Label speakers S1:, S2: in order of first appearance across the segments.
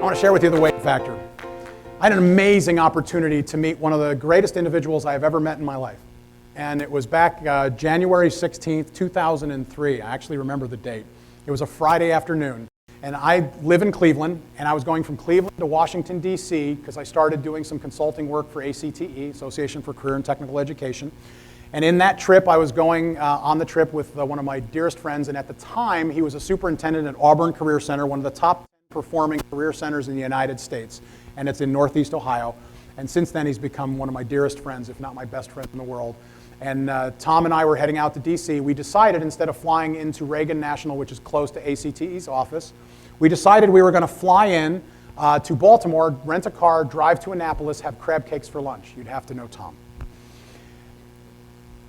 S1: want to share with you the Wade factor. I had an amazing opportunity to meet one of the greatest individuals I have ever met in my life. And it was back January 16th, 2003. I actually remember the date. It was a Friday afternoon. And I live in Cleveland, and I was going from Cleveland to Washington, D.C., because I started doing some consulting work for ACTE, Association for Career and Technical Education. And in that trip, I was going on the trip with one of my dearest friends, and at the time, he was a superintendent at Auburn Career Center, one of the top performing career centers in the United States, and it's in Northeast Ohio. And since then, he's become one of my dearest friends, if not my best friend in the world. And Tom and I were heading out to D.C. We decided, instead of flying into Reagan National, which is close to ACTE's office, we decided we were going to fly in to Baltimore, rent a car, drive to Annapolis, have crab cakes for lunch. You'd have to know Tom.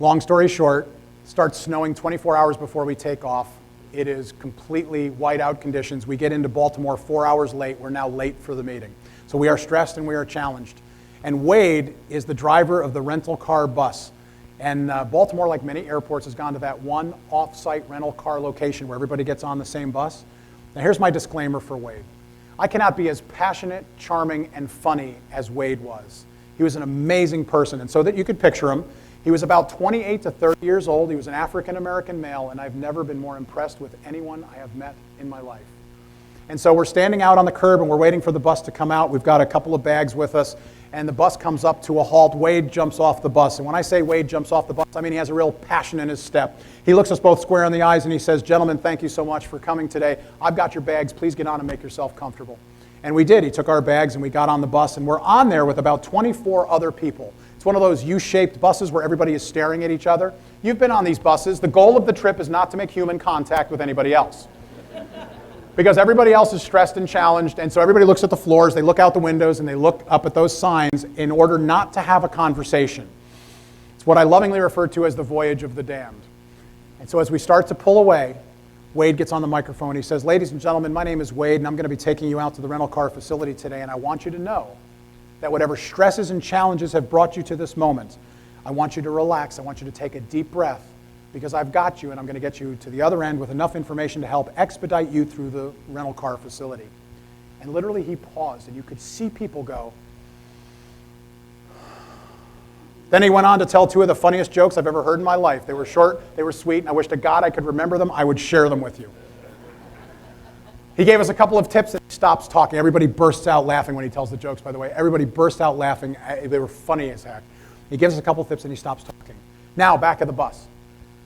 S1: Long story short, it starts snowing 24 hours before we take off. It is completely whiteout conditions. We get into Baltimore 4 hours late. We're now late for the meeting. So we are stressed and we are challenged. And Wade is the driver of the rental car bus. And Baltimore, like many airports, has gone to that one off-site rental car location where everybody gets on the same bus. Now here's my disclaimer for Wade. I cannot be as passionate, charming, and funny as Wade was. He was an amazing person. And so that you could picture him, he was about 28 to 30 years old. He was an African-American male, and I've never been more impressed with anyone I have met in my life. And so we're standing out on the curb, and we're waiting for the bus to come out. We've got a couple of bags with us, and the bus comes up to a halt. Wade jumps off the bus. And when I say Wade jumps off the bus, I mean he has a real passion in his step. He looks us both square in the eyes, and he says, "Gentlemen, thank you so much for coming today. I've got your bags. Please get on and make yourself comfortable." And we did. He took our bags, and we got on the bus, and we're on there with about 24 other people. It's one of those U-shaped buses where everybody is staring at each other. You've been on these buses. The goal of the trip is not to make human contact with anybody else, because everybody else is stressed and challenged, and so everybody looks at the floors, they look out the windows, and they look up at those signs in order not to have a conversation. It's what I lovingly refer to as the voyage of the damned. And so as we start to pull away, Wade gets on the microphone. He says, "Ladies and gentlemen, my name is Wade, and I'm going to be taking you out to the rental car facility today, and I want you to know that whatever stresses and challenges have brought you to this moment, I want you to relax. I want you to take a deep breath, because I've got you, and I'm going to get you to the other end with enough information to help expedite you through the rental car facility." And literally he paused, and you could see people go. Then he went on to tell two of the funniest jokes I've ever heard in my life. They were short, they were sweet, and I wish to God I could remember them. I would share them with you. He gave us a couple of tips, and he stops talking. Everybody bursts out laughing when he tells the jokes, by the way. Everybody burst out laughing. They were funny as heck. He gives us a couple of tips, and he stops talking. Now, back of the bus.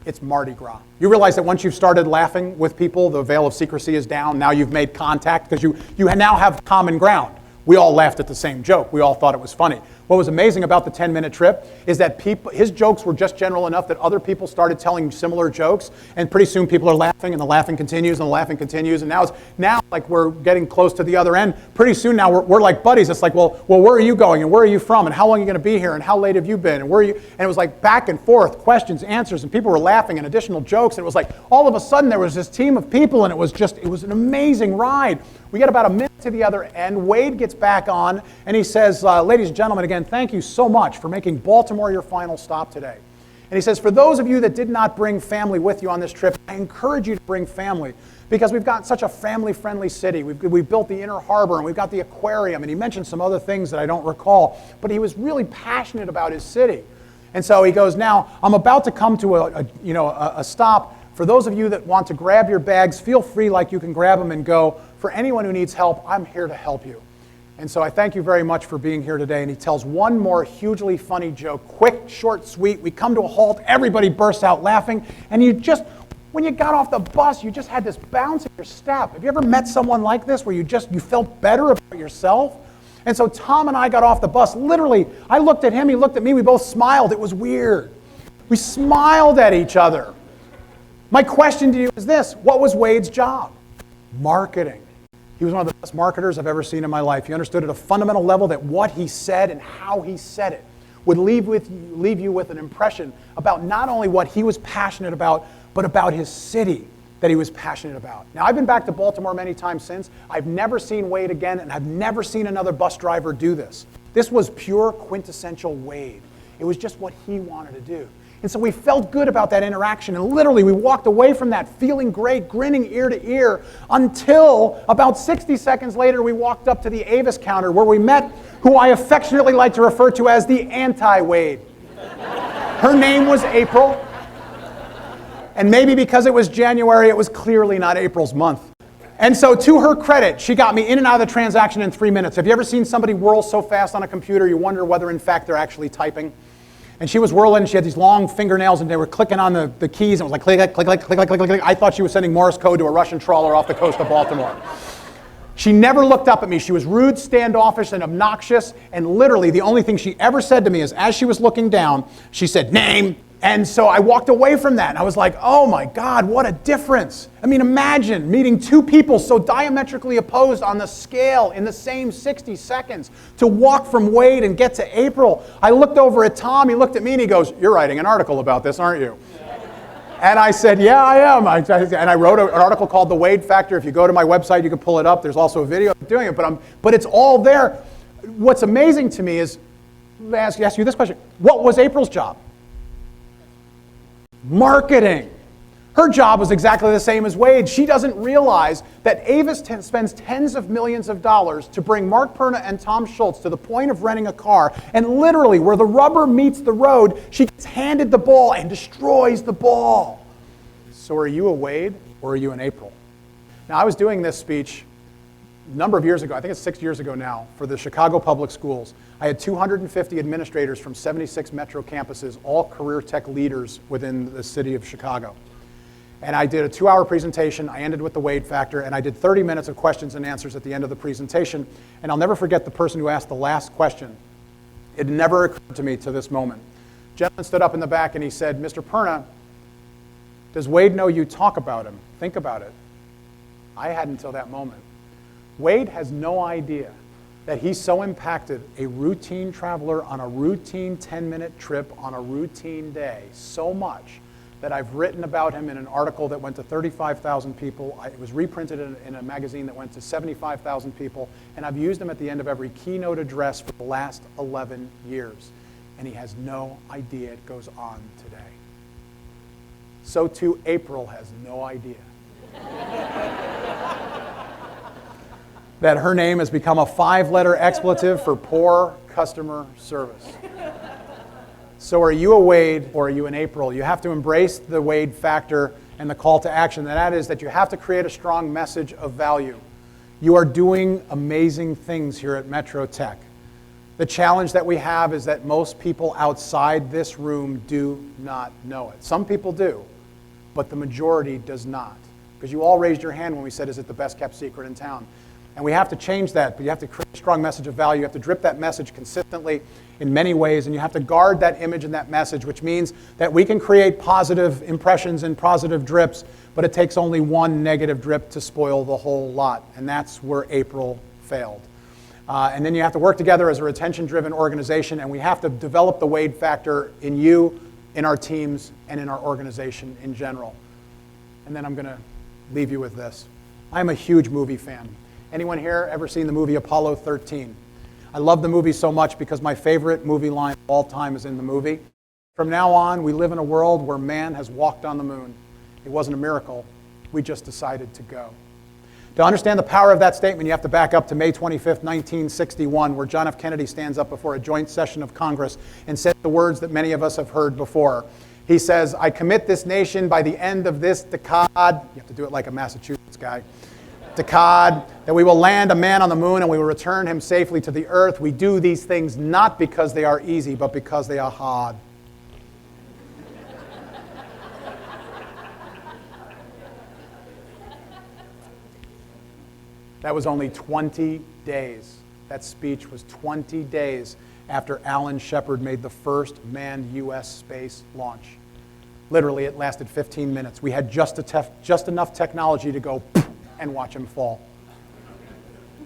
S1: It's Mardi Gras. You realize that once you've started laughing with people, the veil of secrecy is down. Now you've made contact, because you now have common ground. We all laughed at the same joke. We all thought it was funny. What was amazing about the 10-minute trip is that his jokes were just general enough that other people started telling similar jokes, and pretty soon people are laughing, and the laughing continues, and the laughing continues, and now like we're getting close to the other end. Pretty soon now we're like buddies. It's like, well, where are you going, and where are you from, and how long are you going to be here, and how late have you been, and where are you? And it was like back and forth, questions, answers, and people were laughing, and additional jokes, and it was like all of a sudden there was this team of people, and it was an amazing ride. We get about a minute to the other end. Wade gets back on, and he says, "Ladies and gentlemen, again, thank you so much for making Baltimore your final stop today." And he says, "For those of you that did not bring family with you on this trip, I encourage you to bring family, because we've got such a family-friendly city. We've built the Inner Harbor, and we've got the aquarium," and he mentioned some other things that I don't recall, but he was really passionate about his city. And so he goes, "Now, I'm about to come to a stop. For those of you that want to grab your bags, feel free, like you can grab them and go. For anyone who needs help, I'm here to help you." And so I thank you very much for being here today. And he tells one more hugely funny joke, quick, short, sweet. We come to a halt. Everybody bursts out laughing. And when you got off the bus, you just had this bounce in your step. Have you ever met someone like this where you felt better about yourself? And so Tom and I got off the bus. Literally, I looked at him, he looked at me, we both smiled. It was weird. We smiled at each other. My question to you is this: what was Wade's job? Marketing. He was one of the best marketers I've ever seen in my life. He understood at a fundamental level that what he said and how he said it would leave you with an impression about not only what he was passionate about, but about his city that he was passionate about. Now, I've been back to Baltimore many times since. I've never seen Wade again, and I've never seen another bus driver do this. This was pure quintessential Wade. It was just what he wanted to do. And so we felt good about that interaction. And literally, we walked away from that feeling great, grinning ear to ear, until about 60 seconds later, we walked up to the Avis counter where we met who I affectionately like to refer to as the anti-Wade. Her name was April. And maybe because it was January, it was clearly not April's month. And so to her credit, she got me in and out of the transaction in 3 minutes. Have you ever seen somebody whirl so fast on a computer you wonder whether in fact they're actually typing? And she was whirling, and she had these long fingernails, and they were clicking on the keys, and it was like click, click, click, click, click, click, click. I thought she was sending Morse code to a Russian trawler off the coast of Baltimore. She never looked up at me. She was rude, standoffish, and obnoxious, and literally the only thing she ever said to me is, as she was looking down, she said, "Name." And so I walked away from that, and I was like, oh my God, what a difference. I mean, imagine meeting two people so diametrically opposed on the scale in the same 60 seconds to walk from Wade and get to April. I looked over at Tom, he looked at me, and he goes, "You're writing an article about this, aren't you?" And I said, "Yeah, I am." And I wrote an article called The Wade Factor. If you go to my website, you can pull it up. There's also a video of doing it, but it's all there. What's amazing to me is, let me ask you this question. What was April's job? Marketing. Her job was exactly the same as Wade. She doesn't realize that Avis spends tens of millions of dollars to bring Mark Perna and Tom Schultz to the point of renting a car, and literally where the rubber meets the road, she gets handed the ball and destroys the ball. So are you a Wade or are you an April? Now, I was doing this speech a number of years ago, I think it's 6 years ago now, for the Chicago Public Schools. I had 250 administrators from 76 metro campuses, all career tech leaders within the city of Chicago. And I did a 2-hour presentation. I ended with the Wade Factor, and I did 30 minutes of questions and answers at the end of the presentation. And I'll never forget the person who asked the last question. It never occurred to me to this moment. A gentleman stood up in the back and he said, "Mr. Perna, does Wade know you talk about him? Think about it." I hadn't until that moment. Wade has no idea that he so impacted a routine traveler on a routine 10-minute trip on a routine day so much that I've written about him in an article that went to 35,000 people. It was reprinted in a magazine that went to 75,000 people, and I've used him at the end of every keynote address for the last 11 years. And he has no idea it goes on today. So too, April has no idea that her name has become a 5-letter expletive for poor customer service. So are you a Wade or are you an April? You have to embrace the Wade Factor and the call to action. And that is that you have to create a strong message of value. You are doing amazing things here at Metro Tech. The challenge that we have is that most people outside this room do not know it. Some people do, but the majority does not. Because you all raised your hand when we said, is it the best kept secret in town? And we have to change that, but you have to create a strong message of value. You have to drip that message consistently in many ways, and you have to guard that image and that message, which means that we can create positive impressions and positive drips, but it takes only one negative drip to spoil the whole lot, and that's where April failed. And then you have to work together as a retention-driven organization, and we have to develop the Wade Factor in you, in our teams, and in our organization in general. And then I'm going to leave you with this. I'm a huge movie fan. Anyone here ever seen the movie Apollo 13? I love the movie so much because my favorite movie line of all time is in the movie. From now on, we live in a world where man has walked on the moon. It wasn't a miracle. We just decided to go. To understand the power of that statement, you have to back up to May 25th, 1961, where John F. Kennedy stands up before a joint session of Congress and says the words that many of us have heard before. He says, "I commit this nation by the end of this decade," you have to do it like a Massachusetts guy, "decade, that we will land a man on the moon and we will return him safely to the earth. We do these things not because they are easy, but because they are hard." That was only 20 days. That speech was 20 days after Alan Shepard made the first manned U.S. space launch. Literally, it lasted 15 minutes. We had just enough technology to go and watch him fall.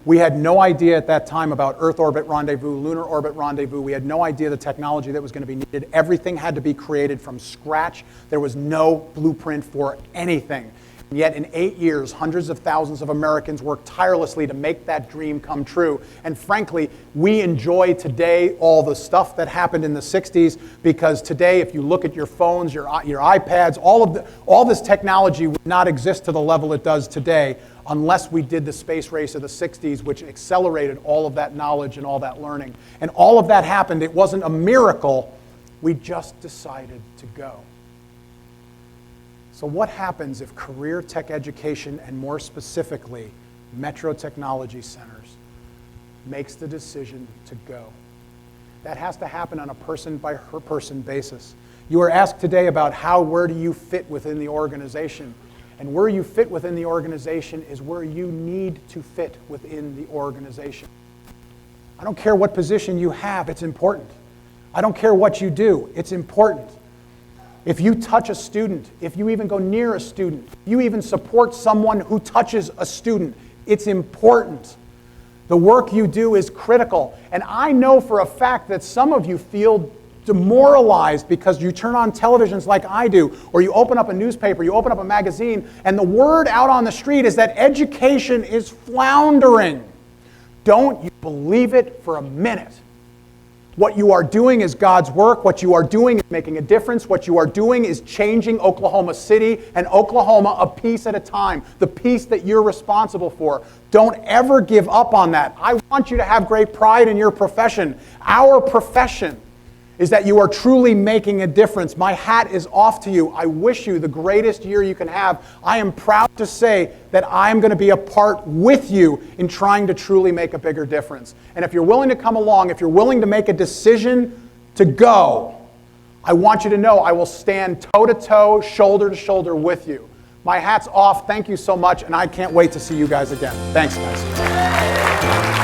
S1: We had no idea at that time about Earth orbit rendezvous, lunar orbit rendezvous. We had no idea the technology that was going to be needed. Everything had to be created from scratch. There was no blueprint for anything. And And yet in 8 years, hundreds of thousands of Americans worked tirelessly to make that dream come true. And frankly, we enjoy today all the stuff that happened in the 60s, because today, if you look at your phones, your iPads, all this technology would not exist to the level it does today unless we did the space race of the 60s, which accelerated all of that knowledge and all that learning. And all of that happened. It wasn't a miracle. We just decided to go. So what happens if career tech education, and more specifically, metro technology centers, makes the decision to go? That has to happen on a person-by-person basis. You were asked today about where do you fit within the organization? And where you fit within the organization is where you need to fit within the organization. I don't care what position you have, it's important. I don't care what you do, it's important. If you touch a student, if you even go near a student, you even support someone who touches a student, it's important. The work you do is critical. And I know for a fact that some of you feel demoralized because you turn on televisions like I do, or you open up a newspaper, you open up a magazine, and the word out on the street is that education is floundering. Don't you believe it for a minute. What you are doing is God's work. What you are doing is making a difference. What you are doing is changing Oklahoma City and Oklahoma a piece at a time, the piece that you're responsible for. Don't ever give up on that. I want you to have great pride in your profession. Our profession is that you are truly making a difference. My hat is off to you. I wish you the greatest year you can have. I am proud to say that I'm going to be a part with you in trying to truly make a bigger difference. And if you're willing to come along, if you're willing to make a decision to go, I want you to know I will stand toe-to-toe, shoulder-to-shoulder with you. My hat's off. Thank you so much, and I can't wait to see you guys again. Thanks, guys.